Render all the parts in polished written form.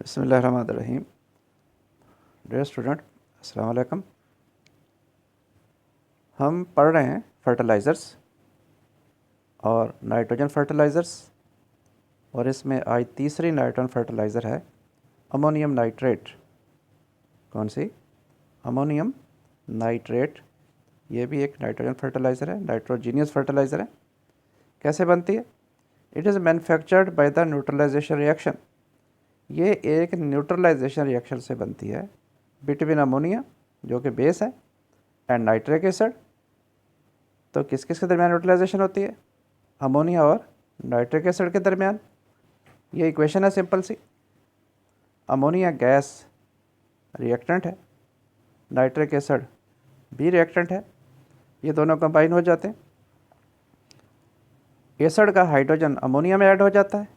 बिस्मिल्लाहिर्रहमानिर्रहीम। Dear student, अस्सलाम वालेकुम। हम पढ़ रहे हैं फर्टिलाइज़र्स और नाइट्रोजन फर्टिलाइज़र्स, और इसमें आज तीसरी नाइट्रोजन फर्टिलाइज़र है अमोनियम नाइट्रेट। कौन सी? Ammonium nitrate. ये भी एक नाइट्रोजन फर्टिलाइज़र है, नाइट्रोजीनियस फर्टिलाइज़र है। कैसे बनती है? It is manufactured by the neutralisation reaction. ये एक न्यूट्रलाइजेशन रिएक्शन से बनती है बिटवीन अमोनिया, जो कि बेस है, एंड नाइट्रिक एसिड। तो किस किस के दरमियान न्यूट्रलाइजेशन होती है? अमोनिया और नाइट्रिक एसिड के दरमियान। ये इक्वेशन है सिंपल सी। अमोनिया गैस रिएक्टेंट है, नाइट्रिक एसिड भी रिएक्टेंट है। ये दोनों कंबाइन हो जाते हैं, एसिड का हाइड्रोजन अमोनिया में ऐड हो जाता है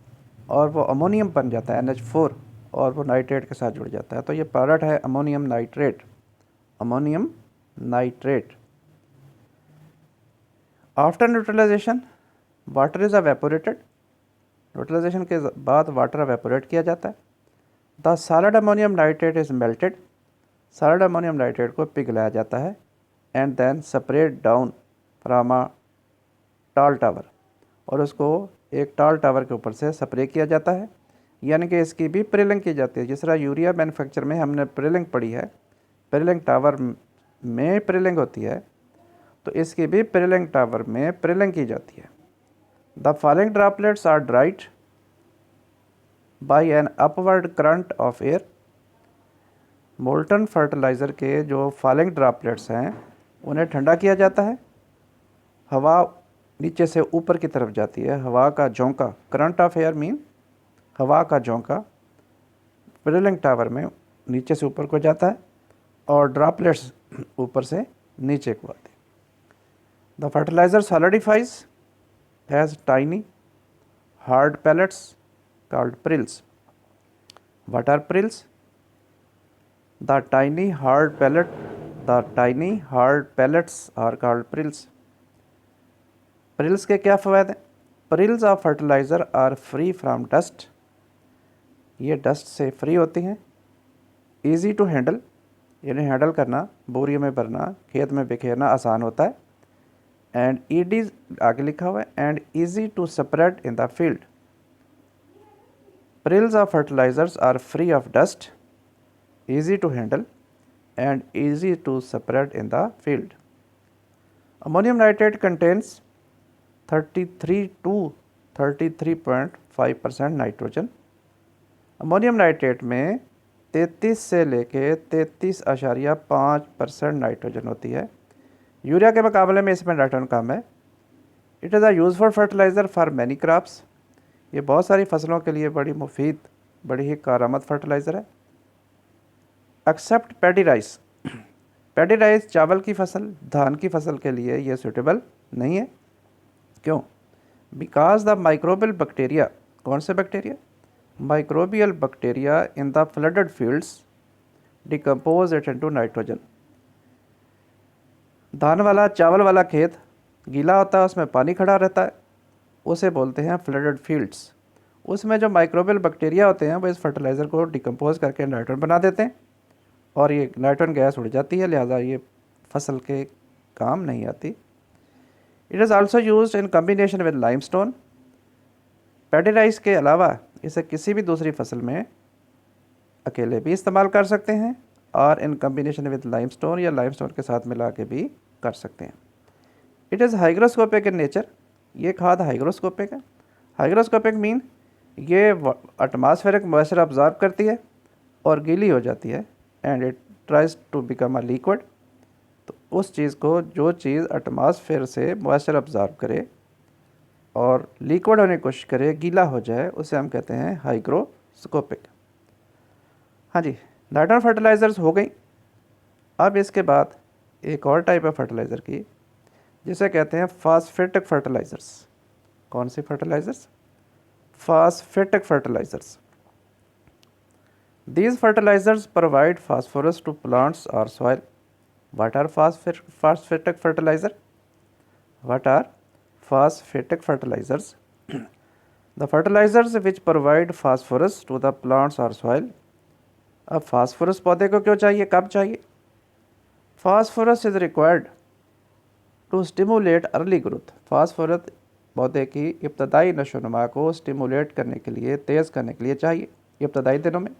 और वो अमोनियम बन जाता है NH4, और वो नाइट्रेट के साथ जुड़ जाता है। तो ये प्रोडक्ट है ammonium nitrate. Ammonium nitrate. After neutralization water is evaporated. Neutralization के बाद वाटर एवेपोरेट किया जाता है। The solid ammonium nitrate is melted. Solid ammonium nitrate को पिघलाया जाता है and then spread down from a tall tower, और उसको एक टॉल टावर के ऊपर से स्प्रे किया जाता है। यानी कि इसकी भी प्रिलिंग की जाती है। जिस तरह यूरिया मैन्युफैक्चर में हमने प्रिलिंग पढ़ी है, प्रिलिंग टावर में प्रिलिंग होती है, तो इसकी भी प्रिलिंग टावर में प्रिलिंग की जाती है। The following droplets are dried by an upward current of air. Molten fertilizer के जो फॉलोइंग ड्रॉपलेट्स हैं उन्हें ठंडा किया जाता है। हवा नीचे से ऊपर की तरफ जाती है, हवा का झोंका। करंट ऑफ एयर मीन हवा का झोंका प्रिलिंग टावर में नीचे से ऊपर को जाता है और ड्रॉपलेट्स ऊपर से नीचे को आते हैं। The fertiliser solidifies has tiny hard pellets called prills. What are prills? The tiny hard pellets are called prills. Prills के क्या फ़वाद हैं? Prills of fertilizer are free from dust. ये डस्ट से फ्री होती हैं। Easy to handle, इन्हें handle करना, बोरियों में भरना, खेत में बिखेरना आसान होता है। एंड ईडी आगे लिखा हुआ है, and easy to spread in the field. Prills of fertilizers are free of dust, easy to handle, and easy to spread in the field. Ammonium nitrate contains 33 to 33.5% nitrogen. Ammonium nitrate में 33 से लेके 33.5% nitrogen होती है। Urea के मुकाबले में इसमें nitrogen कम है। It is a useful fertilizer for many crops. ये बहुत सारी फसलों के लिए बड़ी मुफीद, बड़ी ही कारआमद फर्टिलाइज़र है। Except paddy rice. Paddy rice चावल की फसल, धान की फसल के लिए ये सूटेबल नहीं है। क्यों? Because the microbial bacteria. कौन से bacteria? Microbial bacteria in the flooded fields decompose it into nitrogen. धान वाला, चावल वाला खेत गीला होता है, उसमें पानी खड़ा रहता है, उसे बोलते हैं फ्लडेड फील्ड्स। उसमें जो माइक्रोबियल बैक्टीरिया होते हैं वो इस फर्टिलाइज़र को डिकम्पोज करके नाइट्रोजन बना देते हैं, और ये नाइट्रोजन गैस उड़ जाती है, लिहाजा ये फसल के काम नहीं आती। It is also used in combination with limestone. Paddy rice के अलावा इसे किसी भी दूसरी फसल में अकेले भी इस्तेमाल कर सकते हैं, और इन कम्बिनेशन विद लाइमस्टोन या लाइमस्टोन के साथ मिला के भी कर सकते हैं। It is hygroscopic in nature. ये खाद हाइग्रोस्कोपिक है। हाइग्रोस्कोपिक मीन ये एटमॉस्फेरिक मॉइस्चर ऑब्जॉर्व करती है और गीली हो जाती है, and it tries to become a liquid. तो उस चीज़ को, जो चीज़ एटमॉस्फेयर से मॉइस्चर ऑब्जॉर्व करे और लिक्विड होने की कोशिश करे, गीला हो जाए, उसे हम कहते हैं हाइग्रोस्कोपिक। हाँ जी, नाइट्रोजन फर्टिलाइज़र्स हो गई। अब इसके बाद एक और टाइप है फर्टिलाइज़र की, जिसे कहते हैं फॉस्फेटिक फर्टिलाइज़र्स। कौन सी fertilisers? Phosphatic fertilizers. These fertilizers provide phosphorus to plants or soil. What are phosphatic fertilizer? What are phosphatic fertilizers? The fertilizers which provide phosphorus to the plants और soil. अब phosphorus पौधे को क्यों चाहिए, कब चाहिए? Phosphorus is required to stimulate early growth. Phosphorus पौधे की इब्तदाई नशोनुमा को स्टिमुलेट करने के लिए, तेज़ करने के लिए चाहिए इब्तदाई दिनों में।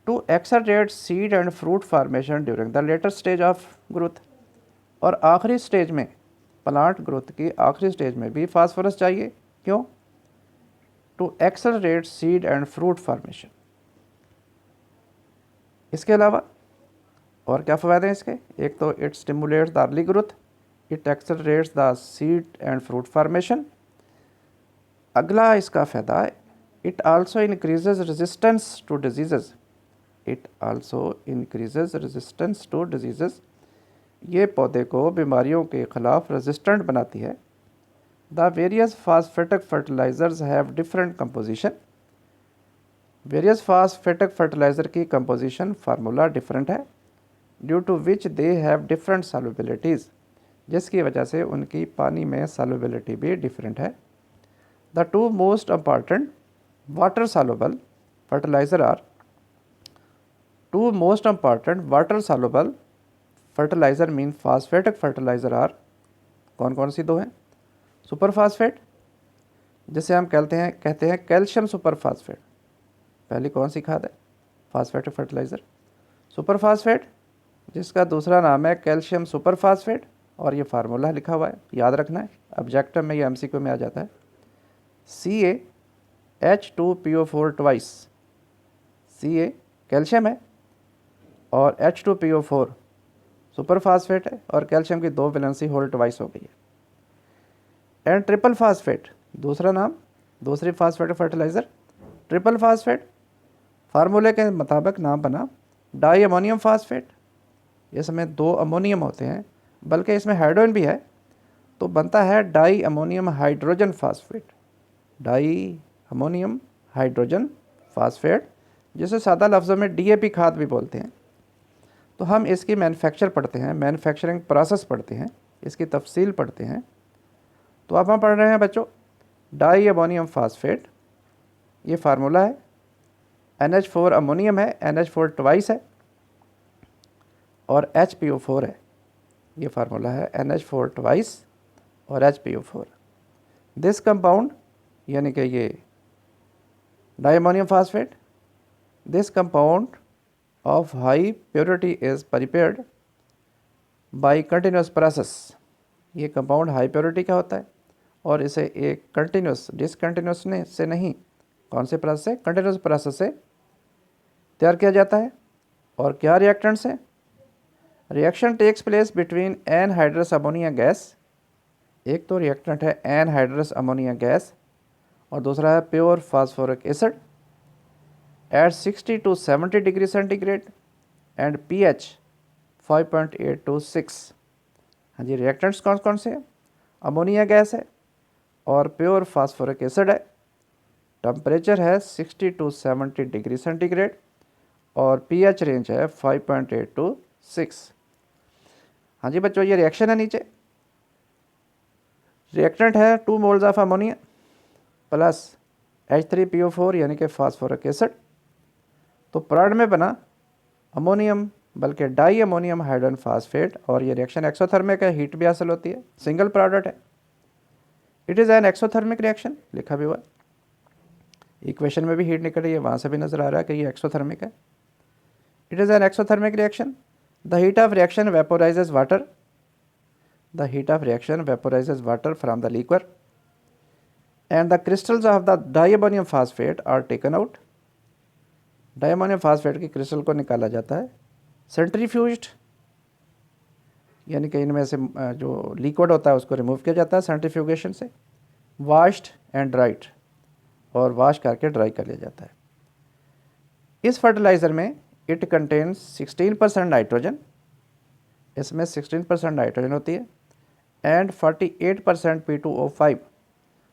To accelerate seed and fruit formation during the later stage of growth. और आखिरी स्टेज में, प्लांट ग्रोथ की आखिरी स्टेज में भी फास्फोरस चाहिए। क्यों? To accelerate seed and fruit formation. इसके अलावा और क्या फ़ायदे हैं इसके? एक तो it stimulates the early growth, it accelerates the seed and fruit formation. अगला इसका फ़ायदा है, it also increases resistance to disease. It also increases resistance to disease. ये पौधे को बीमारियों के ख़िलाफ़ रेजिस्टेंट बनाती है। The various phosphatic fertilizers have different composition. Various phosphatic fertilizer की कंपोजिशन फार्मूला डिफरेंट है, due to which they have different solubilities, जिसकी वजह से उनकी पानी में सॉल्युबिलिटी भी डिफरेंट है। The two most important water soluble fertilizer are. Two most important water soluble fertilizer mean phosphatic fertilizer are. कौन कौन सी दो हैं? सुपर फास्फेट, जिसे हम कहते हैं कैल्शियम सुपर फास्फेट। पहली कौन सी खाद है? Phosphatic fertiliser. सुपर फास्फेट, जिसका दूसरा नाम है कैल्शियम सुपर फास्फेट, और ये फार्मूला लिखा हुआ है, याद रखना है, ऑब्जेक्टिव में या एमसीक्यू में आ जाता है। CaH2PO4 twice. Ca कैल्शियम है और H2PO4 सुपर फास्फेट है, और कैल्शियम की दो वैलेंसी होल ट्वाइस हो गई है। एंड ट्रिपल फास्फेट, दूसरा नाम, दूसरी फास्फेट फर्टिलाइज़र ट्रिपल फास्फेट। फार्मूले के मुताबिक नाम बना डाई अमोनियम फास्फेट। इसमें दो अमोनियम होते हैं, बल्कि इसमें हाइड्रोजन भी है, तो बनता है di ammonium hydrogen phosphate. Di ammonium hydrogen phosphate, जिसे सादा लफ्ज़ों में DAP खाद भी बोलते हैं। तो हम इसकी मैन्युफैक्चर पढ़ते हैं, मैन्युफैक्चरिंग प्रोसेस पढ़ते हैं, इसकी तफसील पढ़ते हैं। तो अब हम पढ़ रहे हैं बच्चों डाई अमोनियम फास्फेट। ये फार्मूला है, NH4 अमोनियम है, NH4 ट्वाइस है, और HPO4 है। ये फार्मूला है NH4 ट्वाइस और HPO4। दिस कंपाउंड, यानी कि ये diammonium phosphate, this compound of high purity is prepared by continuous process. ये कंपाउंड हाई प्योरिटी का होता है, और इसे एक कंटिन्यूस, डिसकंटिन्यूस से नहीं, कौन से प्रोसेस से? कंटिन्यूस प्रोसेस से तैयार किया जाता है। और क्या रिएक्टेंट्स हैं? Reaction takes place between anhydrous ammonia gas. एक तो रिएक्टेंट है एनहाइड्रस अमोनिया गैस, और दूसरा है pure phosphoric acid at 60 to 70 degree centigrade and pH 5.8 to 6। हाँ जी, रिएक्टेंट्स कौन कौन से हैं? अमोनिया गैस है और प्योर फास्फोरिक एसिड है। टेम्परेचर है 60 to 70 डिग्री सेंटीग्रेड और pH रेंज है 5.8 to 6। हाँ जी बच्चों, ये रिएक्शन है। नीचे रिएक्टेंट है 2 moles of ammonia plus H3PO4 यानी कि फास्फोरिक एसिड। तो प्रोडक्ट में बना अमोनियम, बल्कि डाई अमोनियम हाइड्रोजन फास्फेट, और ये रिएक्शन एक्सोथर्मिक है, हीट भी हासिल होती है, सिंगल प्रोडक्ट है। It is an exothermic reaction, लिखा भी हुआ है, इक्वेशन में भी हीट निकल रही है, वहाँ से भी नज़र आ रहा है कि ये एक्सोथर्मिक है। It is an exothermic reaction. The heat of reaction vaporises water. The heat of reaction vaporises water from the liquid and the crystals of the diammonium phosphate are taken out. Diammonium phosphate की crystal को निकाला जाता है। सेंट्रीफ्यूज्ड, यानी कि इनमें से जो लिक्विड होता है उसको रिमूव किया जाता है सेंट्रीफ्यूगेशन से। वाश्ड एंड ड्राइड, और वाश करके ड्राई कर लिया जाता है। इस फर्टिलाइज़र में इट कंटेन्स 16% नाइट्रोजन, इसमें 16% नाइट्रोजन होती है, एंड 48% P2O5,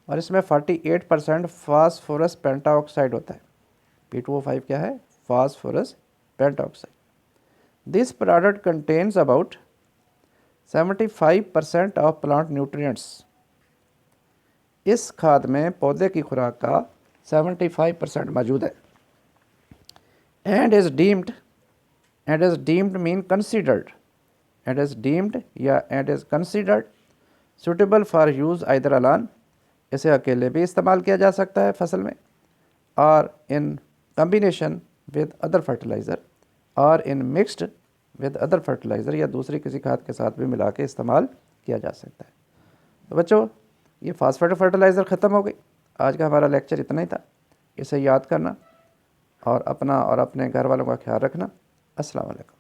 और इसमें 48% फास्फोरस पेंटाऑक्साइड होता है। P2O5 क्या है? Phosphorus pentoxide. This product contains about 75% of plant nutrients. इस खाद में पौधे की खुराक का 75% मौजूद है। And is deemed mean considered, and is deemed या and is considered suitable for use either alone, इसे अकेले भी इस्तेमाल किया जा सकता है फसल में, और in combination with other fertiliser, और इन मिक्सड विद अदर फर्टिलाइज़र, या दूसरी किसी खाद के साथ भी मिला के इस्तेमाल किया जा सकता है। तो बच्चों, ये फास्फेट फर्टिलाइज़र ख़त्म हो गई। आज का हमारा लेक्चर इतना ही था। इसे याद करना और अपना और अपने घर वालों का ख्याल रखना। अस्सलाम वालेकुम।